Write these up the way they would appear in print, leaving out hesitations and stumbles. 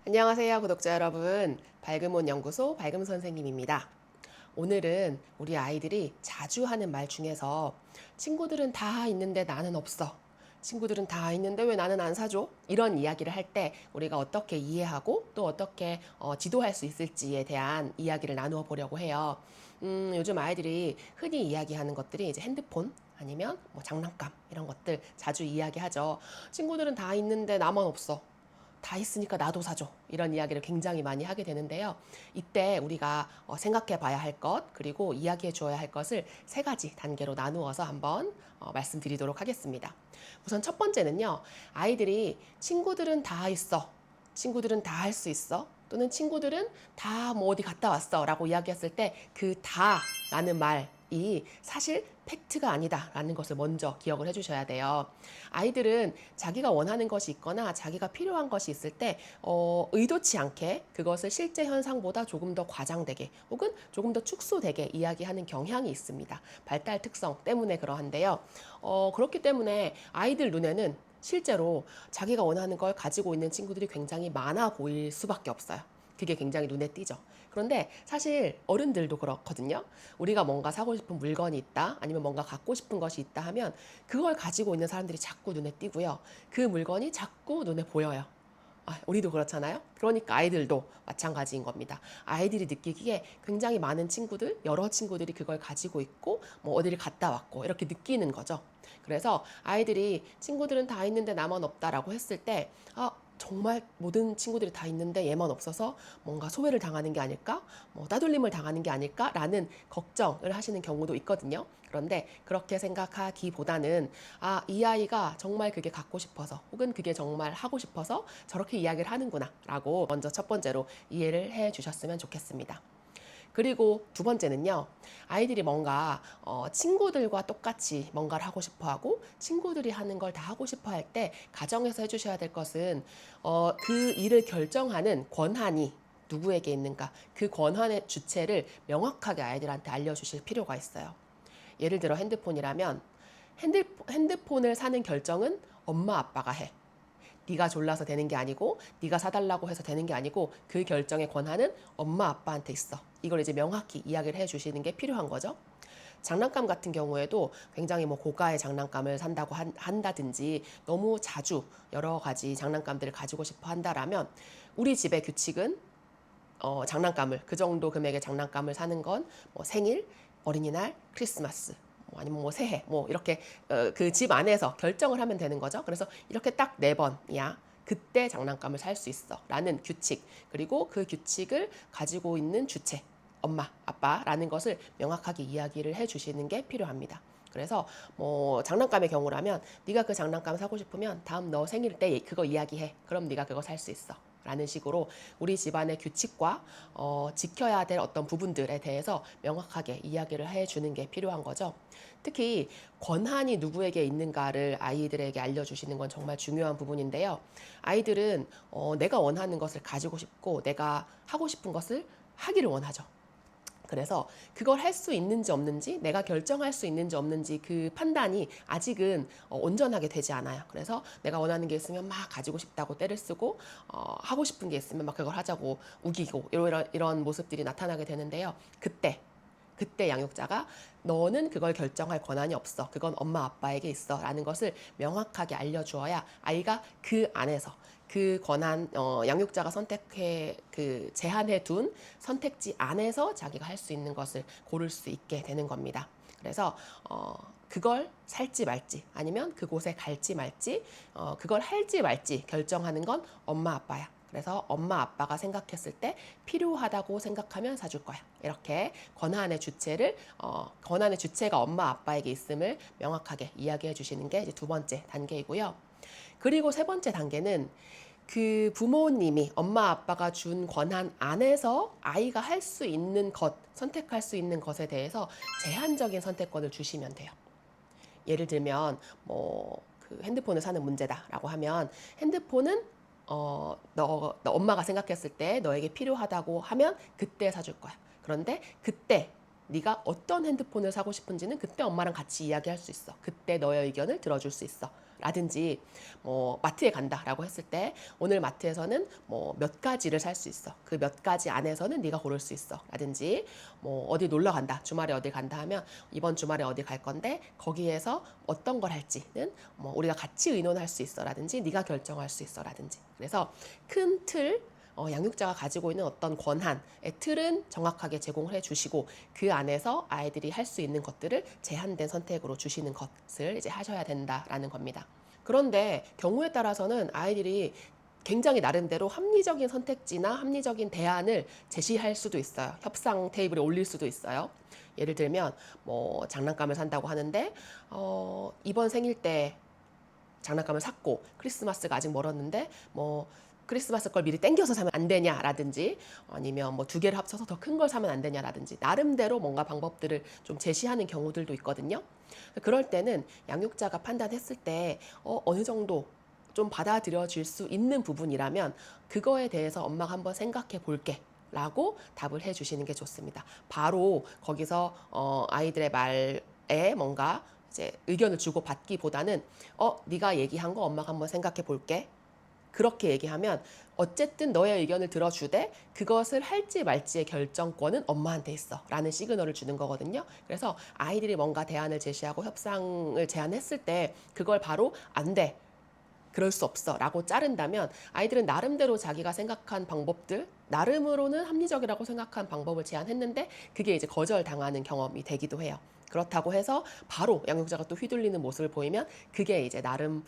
안녕하세요, 구독자 여러분. 밝음온 연구소 밝음 선생님입니다. 오늘은 우리 아이들이 자주 하는 말 중에서 친구들은 다 있는데 나는 없어. 친구들은 다 있는데 왜 나는 안 사줘? 이런 이야기를 할 때 우리가 어떻게 이해하고 또 어떻게 지도할 수 있을지에 대한 이야기를 나누어 보려고 해요. 요즘 아이들이 흔히 이야기하는 것들이 이제 핸드폰 아니면 뭐 장난감 이런 것들 자주 이야기하죠. 친구들은 다 있는데 나만 없어. 다 있으니까 나도 사줘. 이런 이야기를 굉장히 많이 하게 되는데요. 이때 우리가 생각해 봐야 할 것, 그리고 이야기해 주어야 할 것을 세 가지 단계로 나누어서 한번 말씀드리도록 하겠습니다. 우선 첫 번째는요. 아이들이 친구들은 다 있어. 친구들은 다 할 수 있어. 또는 친구들은 다 뭐 어디 갔다 왔어. 라고 이야기했을 때 그 다라는 말이 사실 팩트가 아니다라는 것을 먼저 기억을 해주셔야 돼요. 아이들은 자기가 원하는 것이 있거나 자기가 필요한 것이 있을 때 의도치 않게 그것을 실제 현상보다 조금 더 과장되게 혹은 조금 더 축소되게 이야기하는 경향이 있습니다. 발달 특성 때문에 그러한데요. 그렇기 때문에 아이들 눈에는 실제로 자기가 원하는 걸 가지고 있는 친구들이 굉장히 많아 보일 수밖에 없어요. 그게 굉장히 눈에 띄죠. 그런데 사실 어른들도 그렇거든요. 우리가 뭔가 사고 싶은 물건이 있다, 아니면 뭔가 갖고 싶은 것이 있다 하면 그걸 가지고 있는 사람들이 자꾸 눈에 띄고요. 그 물건이 자꾸 눈에 보여요. 우리도 그렇잖아요. 그러니까 아이들도 마찬가지인 겁니다. 아이들이 느끼기에 굉장히 많은 친구들, 여러 친구들이 그걸 가지고 있고 뭐 어디를 갔다 왔고 이렇게 느끼는 거죠. 그래서 아이들이 친구들은 다 있는데 나만 없다라고 했을 때 정말 모든 친구들이 다 있는데 얘만 없어서 뭔가 소외를 당하는 게 아닐까? 뭐 따돌림을 당하는 게 아닐까?라는 걱정을 하시는 경우도 있거든요. 그런데 그렇게 생각하기보다는 이 아이가 정말 그게 갖고 싶어서 혹은 그게 정말 하고 싶어서 저렇게 이야기를 하는구나라고 먼저 첫 번째로 이해를 해 주셨으면 좋겠습니다. 그리고 두 번째는요, 아이들이 뭔가 친구들과 똑같이 뭔가를 하고 싶어 하고 친구들이 하는 걸 다 하고 싶어 할 때 가정에서 해주셔야 될 것은 그 일을 결정하는 권한이 누구에게 있는가, 그 권한의 주체를 명확하게 아이들한테 알려주실 필요가 있어요. 예를 들어 핸드폰이라면 핸드폰을 사는 결정은 엄마 아빠가 해. 네가 졸라서 되는 게 아니고 네가 사달라고 해서 되는 게 아니고 그 결정의 권한은 엄마 아빠한테 있어. 이걸 이제 명확히 이야기를 해주시는 게 필요한 거죠. 장난감 같은 경우에도 굉장히 뭐 고가의 장난감을 산다고 한다든지 너무 자주 여러 가지 장난감들을 가지고 싶어 한다라면 우리 집의 규칙은 장난감을 그 정도 금액의 장난감을 사는 건 뭐 생일, 어린이날, 크리스마스 뭐 아니면 뭐 새해 뭐 이렇게 그 집 안에서 결정을 하면 되는 거죠. 그래서 이렇게 딱 4번이야. 그때 장난감을 살 수 있어 라는 규칙, 그리고 그 규칙을 가지고 있는 주체 엄마, 아빠라는 것을 명확하게 이야기를 해주시는 게 필요합니다. 그래서 뭐 장난감의 경우라면 네가 그 장난감 사고 싶으면 다음 너 생일 때 그거 이야기해. 그럼 네가 그거 살 수 있어. 라는 식으로 우리 집안의 규칙과 지켜야 될 어떤 부분들에 대해서 명확하게 이야기를 해주는 게 필요한 거죠. 특히 권한이 누구에게 있는가를 아이들에게 알려주시는 건 정말 중요한 부분인데요. 아이들은 내가 원하는 것을 가지고 싶고 내가 하고 싶은 것을 하기를 원하죠. 그래서 그걸 할 수 있는지 없는지, 내가 결정할 수 있는지 없는지 그 판단이 아직은 온전하게 되지 않아요. 그래서 내가 원하는 게 있으면 막 가지고 싶다고 떼를 쓰고 하고 싶은 게 있으면 막 그걸 하자고 우기고 이런 모습들이 나타나게 되는데요. 그때 양육자가 너는 그걸 결정할 권한이 없어. 그건 엄마 아빠에게 있어. 라는 것을 명확하게 알려주어야 아이가 그 안에서 그 권한, 양육자가 선택해, 그 제한해 둔 선택지 안에서 자기가 할 수 있는 것을 고를 수 있게 되는 겁니다. 그래서, 그걸 살지 말지, 아니면 그곳에 갈지 말지, 그걸 할지 말지 결정하는 건 엄마 아빠야. 그래서 엄마 아빠가 생각했을 때 필요하다고 생각하면 사줄 거야. 이렇게 권한의 주체가 엄마 아빠에게 있음을 명확하게 이야기해 주시는 게 이제 두 번째 단계이고요. 그리고 세 번째 단계는 그 부모님이 엄마 아빠가 준 권한 안에서 아이가 할 수 있는 것, 선택할 수 있는 것에 대해서 제한적인 선택권을 주시면 돼요. 예를 들면 그 핸드폰을 사는 문제다라고 하면 핸드폰은 너 엄마가 생각했을 때 너에게 필요하다고 하면 그때 사줄 거야. 그런데 그때 네가 어떤 핸드폰을 사고 싶은지는 그때 엄마랑 같이 이야기할 수 있어. 그때 너의 의견을 들어줄 수 있어. 라든지 뭐 마트에 간다라고 했을 때 오늘 마트에서는 뭐 몇 가지를 살 수 있어. 그 몇 가지 안에서는 네가 고를 수 있어. 라든지 뭐 어디 놀러 간다. 주말에 어디 간다 하면 이번 주말에 어디 갈 건데 거기에서 어떤 걸 할지는 뭐 우리가 같이 의논할 수 있어. 라든지 네가 결정할 수 있어. 라든지. 그래서 큰 틀, 양육자가 가지고 있는 어떤 권한의 틀은 정확하게 제공을 해주시고 그 안에서 아이들이 할 수 있는 것들을 제한된 선택으로 주시는 것을 이제 하셔야 된다라는 겁니다. 그런데 경우에 따라서는 아이들이 굉장히 나름대로 합리적인 선택지나 합리적인 대안을 제시할 수도 있어요. 협상 테이블에 올릴 수도 있어요. 예를 들면 뭐 장난감을 산다고 하는데 이번 생일 때 장난감을 샀고 크리스마스가 아직 멀었는데 뭐 크리스마스 걸 미리 땡겨서 사면 안 되냐라든지 아니면 뭐 두 개를 합쳐서 더 큰 걸 사면 안 되냐라든지 나름대로 뭔가 방법들을 좀 제시하는 경우들도 있거든요. 그럴 때는 양육자가 판단했을 때 어느 정도 좀 받아들여질 수 있는 부분이라면 그거에 대해서 엄마가 한번 생각해 볼게. 라고 답을 해주시는 게 좋습니다. 바로 거기서 아이들의 말에 뭔가 이제 의견을 주고 받기보다는 네가 얘기한 거 엄마가 한번 생각해 볼게. 그렇게 얘기하면 어쨌든 너의 의견을 들어주되 그것을 할지 말지의 결정권은 엄마한테 있어 라는 시그널을 주는 거거든요. 그래서 아이들이 뭔가 대안을 제시하고 협상을 제안했을 때 그걸 바로 안 돼. 그럴 수 없어 라고 자른다면 아이들은 나름대로 자기가 생각한 방법들 나름으로는 합리적이라고 생각한 방법을 제안했는데 그게 이제 거절당하는 경험이 되기도 해요. 그렇다고 해서 바로 양육자가 또 휘둘리는 모습을 보이면 그게 이제 나름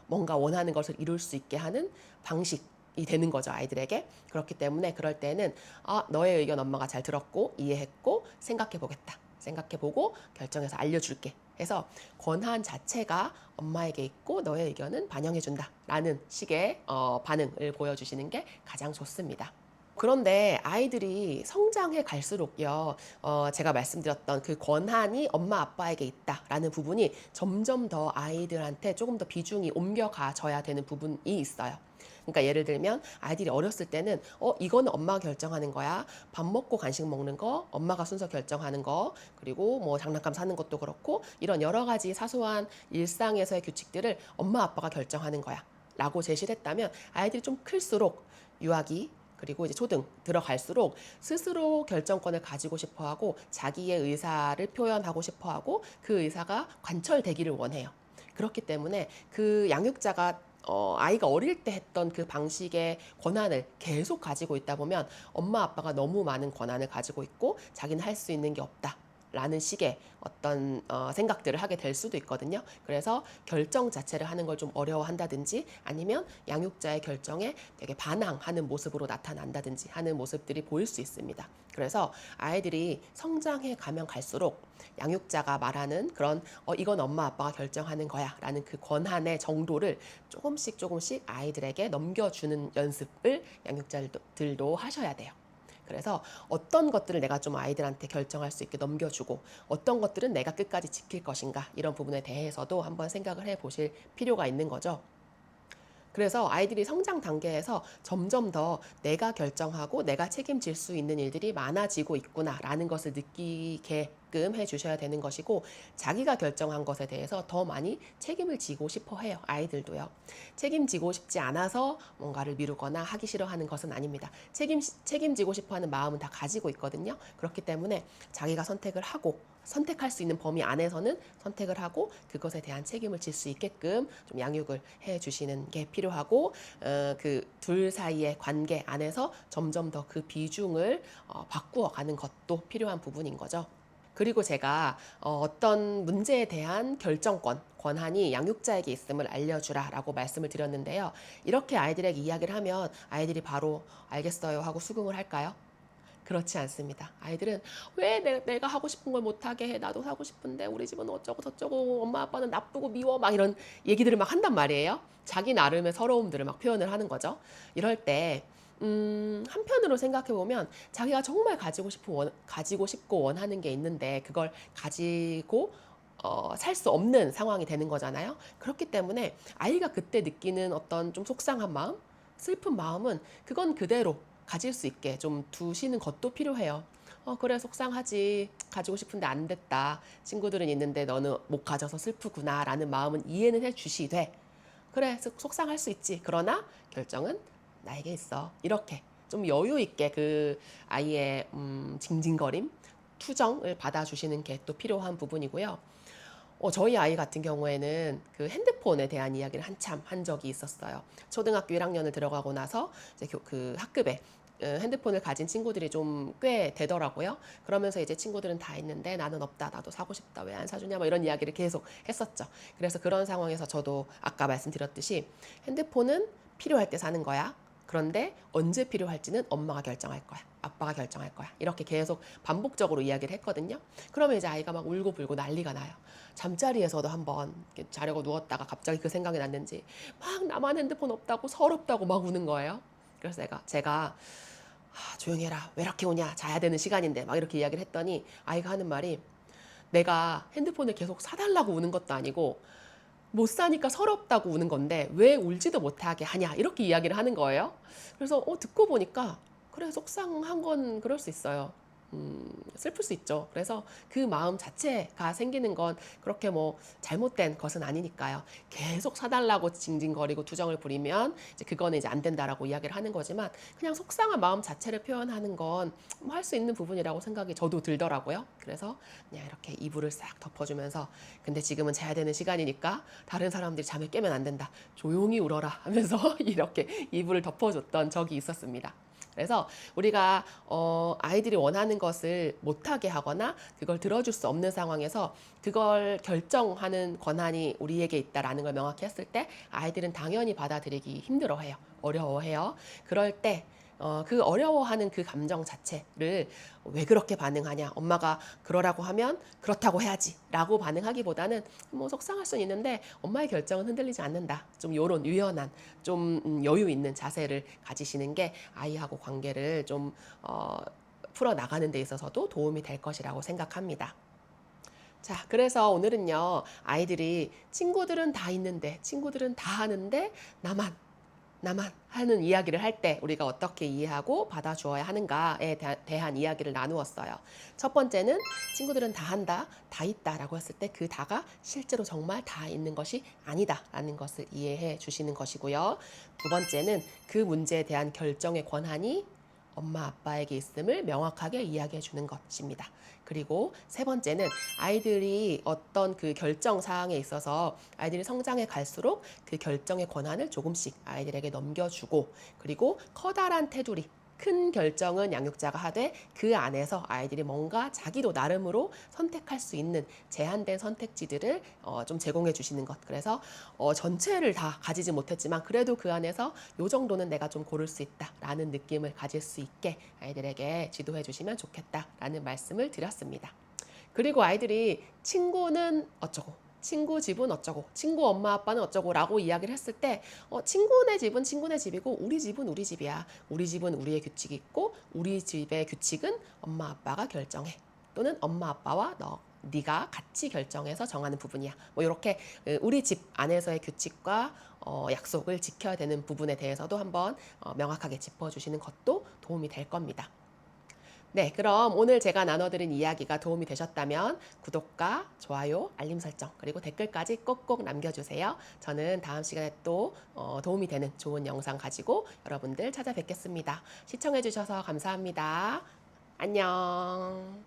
뭔가 원하는 것을 이룰 수 있게 하는 방식이 되는 거죠, 아이들에게. 그렇기 때문에 그럴 때는 너의 의견 엄마가 잘 들었고 이해했고 생각해 보겠다. 생각해보고 결정해서 알려줄게. 해서 권한 자체가 엄마에게 있고 너의 의견은 반영해준다. 라는 식의 반응을 보여주시는 게 가장 좋습니다. 그런데 아이들이 성장해 갈수록요, 제가 말씀드렸던 그 권한이 엄마 아빠에게 있다라는 부분이 점점 더 아이들한테 조금 더 비중이 옮겨가져야 되는 부분이 있어요. 그러니까 예를 들면 아이들이 어렸을 때는 이거는 엄마가 결정하는 거야. 밥 먹고 간식 먹는 거 엄마가 순서 결정하는 거 그리고 뭐 장난감 사는 것도 그렇고 이런 여러 가지 사소한 일상에서의 규칙들을 엄마 아빠가 결정하는 거야. 라고 제시를 했다면 아이들이 좀 클수록 유아기 그리고 이제 초등 들어갈수록 스스로 결정권을 가지고 싶어하고 자기의 의사를 표현하고 싶어하고 그 의사가 관철되기를 원해요. 그렇기 때문에 그 양육자가 아이가 어릴 때 했던 그 방식의 권한을 계속 가지고 있다 보면 엄마 아빠가 너무 많은 권한을 가지고 있고 자기는 할 수 있는 게 없다. 라는 식의 어떤 생각들을 하게 될 수도 있거든요. 그래서 결정 자체를 하는 걸 좀 어려워한다든지 아니면 양육자의 결정에 되게 반항하는 모습으로 나타난다든지 하는 모습들이 보일 수 있습니다. 그래서 아이들이 성장해 가면 갈수록 양육자가 말하는 그런 이건 엄마 아빠가 결정하는 거야 라는 그 권한의 정도를 조금씩 아이들에게 넘겨주는 연습을 양육자들도 하셔야 돼요. 그래서 어떤 것들을 내가 좀 아이들한테 결정할 수 있게 넘겨주고 어떤 것들은 내가 끝까지 지킬 것인가 이런 부분에 대해서도 한번 생각을 해보실 필요가 있는 거죠. 그래서 아이들이 성장 단계에서 점점 더 내가 결정하고 내가 책임질 수 있는 일들이 많아지고 있구나라는 것을 느끼게끔 해주셔야 되는 것이고 자기가 결정한 것에 대해서 더 많이 책임을 지고 싶어 해요. 아이들도요. 책임지고 싶지 않아서 뭔가를 미루거나 하기 싫어하는 것은 아닙니다. 책임지고 싶어하는 마음은 다 가지고 있거든요. 그렇기 때문에 자기가 선택을 하고 선택할 수 있는 범위 안에서는 선택을 하고 그것에 대한 책임을 질 수 있게끔 좀 양육을 해주시는 게 필요하고 그 둘 사이의 관계 안에서 점점 더 그 비중을 바꾸어가는 것도 필요한 부분인 거죠. 그리고 제가 어떤 문제에 대한 결정권, 권한이 양육자에게 있음을 알려주라라고 말씀을 드렸는데요. 이렇게 아이들에게 이야기를 하면 아이들이 바로 알겠어요 하고 수긍을 할까요? 그렇지 않습니다. 아이들은 왜 내가 하고 싶은 걸 못하게 해? 나도 하고 싶은데 우리 집은 어쩌고 저쩌고 엄마 아빠는 나쁘고 미워 막 이런 얘기들을 막 한단 말이에요. 자기 나름의 서러움들을 막 표현을 하는 거죠. 이럴 때 한편으로 생각해 보면 자기가 정말 가지고 싶고 원하는 게 있는데 그걸 가지고 살 수 없는 상황이 되는 거잖아요. 그렇기 때문에 아이가 그때 느끼는 어떤 좀 속상한 마음, 슬픈 마음은 그건 그대로 가질 수 있게 좀 두시는 것도 필요해요. 그래, 속상하지. 가지고 싶은데 안 됐다. 친구들은 있는데 너는 못 가져서 슬프구나. 라는 마음은 이해는 해 주시되, 그래, 속상할 수 있지. 그러나 결정은 나에게 있어. 이렇게 좀 여유 있게 그 아이의 징징거림, 투정을 받아주시는 게 또 필요한 부분이고요. 저희 아이 같은 경우에는 그 핸드폰에 대한 이야기를 한참 한 적이 있었어요. 초등학교 1학년을 들어가고 나서 이제 그 학급에 핸드폰을 가진 친구들이 좀 꽤 되더라고요. 그러면서 이제 친구들은 다 있는데 나는 없다, 나도 사고 싶다, 왜 안 사주냐, 뭐 이런 이야기를 계속 했었죠. 그래서 그런 상황에서 저도 아까 말씀드렸듯이 핸드폰은 필요할 때 사는 거야. 그런데 언제 필요할지는 엄마가 결정할 거야. 아빠가 결정할 거야. 이렇게 계속 반복적으로 이야기를 했거든요. 그러면 이제 아이가 막 울고 불고 난리가 나요. 잠자리에서도 한번 이렇게 자려고 누웠다가 갑자기 그 생각이 났는지 막 나만 핸드폰 없다고 서럽다고 막 우는 거예요. 그래서 제가 조용히 해라. 왜 이렇게 우냐. 자야 되는 시간인데 막 이렇게 이야기를 했더니 아이가 하는 말이 내가 핸드폰을 계속 사달라고 우는 것도 아니고 못 사니까 서럽다고 우는 건데 왜 울지도 못하게 하냐 이렇게 이야기를 하는 거예요. 그래서 듣고 보니까 그래 속상한 건 그럴 수 있어요. 슬플 수 있죠. 그래서 그 마음 자체가 생기는 건 그렇게 뭐 잘못된 것은 아니니까요. 계속 사달라고 징징거리고 투정을 부리면 이제 그거는 이제 안 된다라고 이야기를 하는 거지만 그냥 속상한 마음 자체를 표현하는 건 할 수 있는 부분이라고 생각이 저도 들더라고요. 그래서 그냥 이렇게 이불을 싹 덮어주면서 근데 지금은 자야 되는 시간이니까 다른 사람들이 잠을 깨면 안 된다. 조용히 울어라 하면서 이렇게 이불을 덮어줬던 적이 있었습니다. 그래서 우리가 아이들이 원하는 것을 못하게 하거나 그걸 들어줄 수 없는 상황에서 그걸 결정하는 권한이 우리에게 있다라는 걸 명확히 했을 때 아이들은 당연히 받아들이기 힘들어해요. 어려워해요. 그럴 때 그 어려워하는 그 감정 자체를 왜 그렇게 반응하냐. 엄마가 그러라고 하면 그렇다고 해야지. 라고 반응하기보다는 뭐 속상할 수는 있는데 엄마의 결정은 흔들리지 않는다. 좀 요런 유연한, 좀 여유 있는 자세를 가지시는 게 아이하고 관계를 좀 풀어나가는 데 있어서도 도움이 될 것이라고 생각합니다. 자, 그래서 오늘은요, 아이들이 친구들은 다 있는데, 친구들은 다 하는데, 나만 하는 이야기를 할 때 우리가 어떻게 이해하고 받아주어야 하는가에 대한 이야기를 나누었어요. 첫 번째는 친구들은 다 한다, 다 있다라고 했을 때 그 다가 실제로 정말 다 있는 것이 아니다라는 것을 이해해 주시는 것이고요. 두 번째는 그 문제에 대한 결정의 권한이 엄마 아빠에게 있음을 명확하게 이야기해 주는 것입니다. 그리고 세 번째는 아이들이 어떤 그 결정 사항에 있어서 아이들이 성장해 갈수록 그 결정의 권한을 조금씩 아이들에게 넘겨주고 그리고 커다란 테두리 큰 결정은 양육자가 하되 그 안에서 아이들이 뭔가 자기도 나름으로 선택할 수 있는 제한된 선택지들을 좀 제공해 주시는 것. 그래서 전체를 다 가지지 못했지만 그래도 그 안에서 요 정도는 내가 좀 고를 수 있다라는 느낌을 가질 수 있게 아이들에게 지도해 주시면 좋겠다라는 말씀을 드렸습니다. 그리고 아이들이 친구는 어쩌고 친구 집은 어쩌고 친구 엄마 아빠는 어쩌고 라고 이야기를 했을 때 친구네 집은 친구네 집이고 우리 집은 우리 집이야. 우리 집은 우리의 규칙이 있고 우리 집의 규칙은 엄마 아빠가 결정해. 또는 엄마 아빠와 네가 같이 결정해서 정하는 부분이야. 뭐 이렇게 우리 집 안에서의 규칙과 약속을 지켜야 되는 부분에 대해서도 한번 명확하게 짚어주시는 것도 도움이 될 겁니다. 네, 그럼 오늘 제가 나눠드린 이야기가 도움이 되셨다면 구독과 좋아요, 알림 설정, 그리고 댓글까지 꼭꼭 남겨주세요. 저는 다음 시간에 또 도움이 되는 좋은 영상 가지고 여러분들 찾아뵙겠습니다. 시청해주셔서 감사합니다. 안녕.